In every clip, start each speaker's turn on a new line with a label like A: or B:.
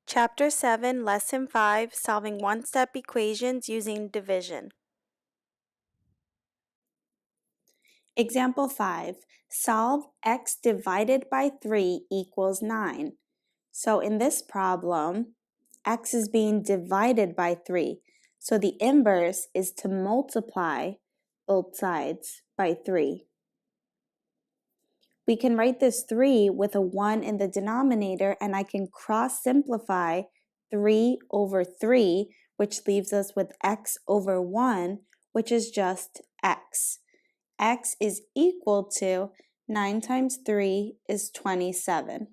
A: Chapter 7, Lesson 5, Solving One-Step Equations Using Division. Example 5, solve x divided by 3 equals 9. So in this problem, x is being divided by 3. So the inverse is to multiply both sides by 3. We can write this 3 with a 1 in the denominator, and I can cross-simplify 3 over 3, which leaves us with x over 1, which is just x. X is equal to 9 times 3 is 27.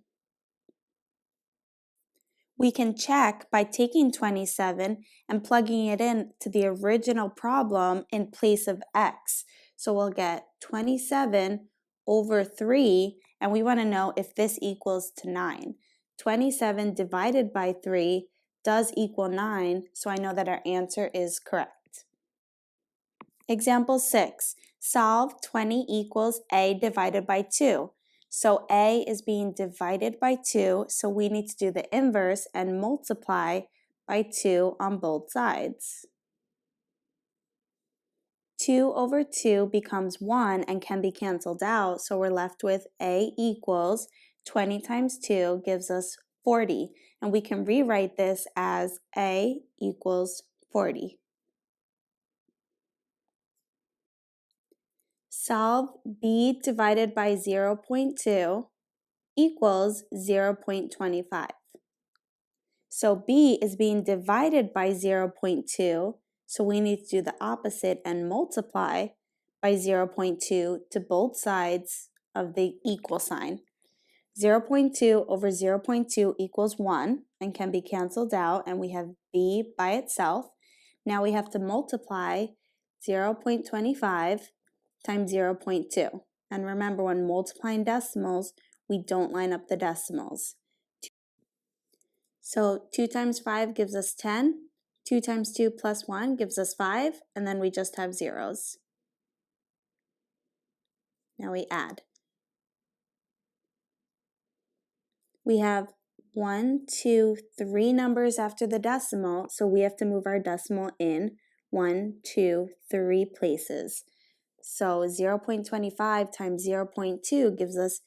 A: We can check by taking 27 and plugging it in to the original problem in place of x. So we'll get 27 over 3, and we want to know if this equals to 9. 27 divided by 3 does equal 9, so I know that our answer is correct. Example 6, solve 20 equals a divided by 2. So a is being divided by 2, so we need to do the inverse and multiply by 2 on both sides. 2 over 2 becomes 1 and can be canceled out, so we're left with a equals 20 times 2 gives us 40, and we can rewrite this as a equals 40. Solve b divided by 0.2 equals 0.25. So b is being divided by 0.2, so we need to do the opposite and multiply by 0.2 to both sides of the equal sign. 0.2 over 0.2 equals 1 and can be canceled out, and we have b by itself. Now we have to multiply 0.25 times 0.2. And remember, when multiplying decimals, we don't line up the decimals. So 2 times 5 gives us 10. 2 times 2 plus 1 gives us 5, and then we just have zeros. Now we add. We have 1, 2, 3 numbers after the decimal, so we have to move our decimal in 1, 2, 3 places. So 0.25 times 0.2 gives us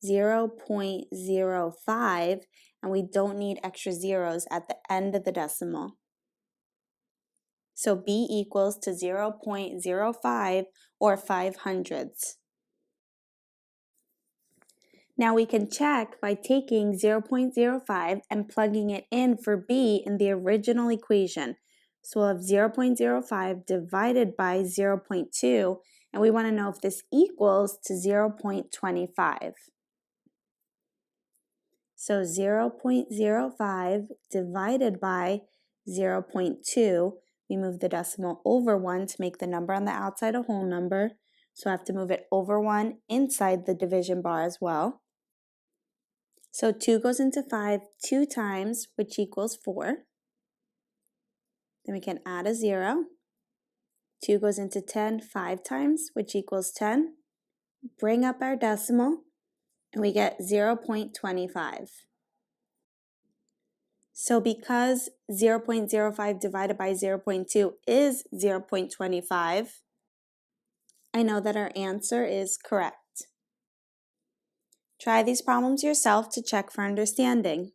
A: 0.05, and we don't need extra zeros at the end of the decimal. So b equals to 0.05 or 5/100ths. Now we can check by taking 0.05 and plugging it in for b in the original equation. So we'll have 0.05 divided by 0.2, and we want to know if this equals to 0.25. So 0.05 divided by 0.2, we move the decimal over 1 to make the number on the outside a whole number. So I have to move it over 1 inside the division bar as well. So 2 goes into 5 2 times, which equals 4. Then we can add a 0. 2 goes into 10 5 times, which equals 10. Bring up our decimal, and we get 0.25. So because 0.05 divided by 0.2 is 0.25, I know that our answer is correct. Try these problems yourself to check for understanding.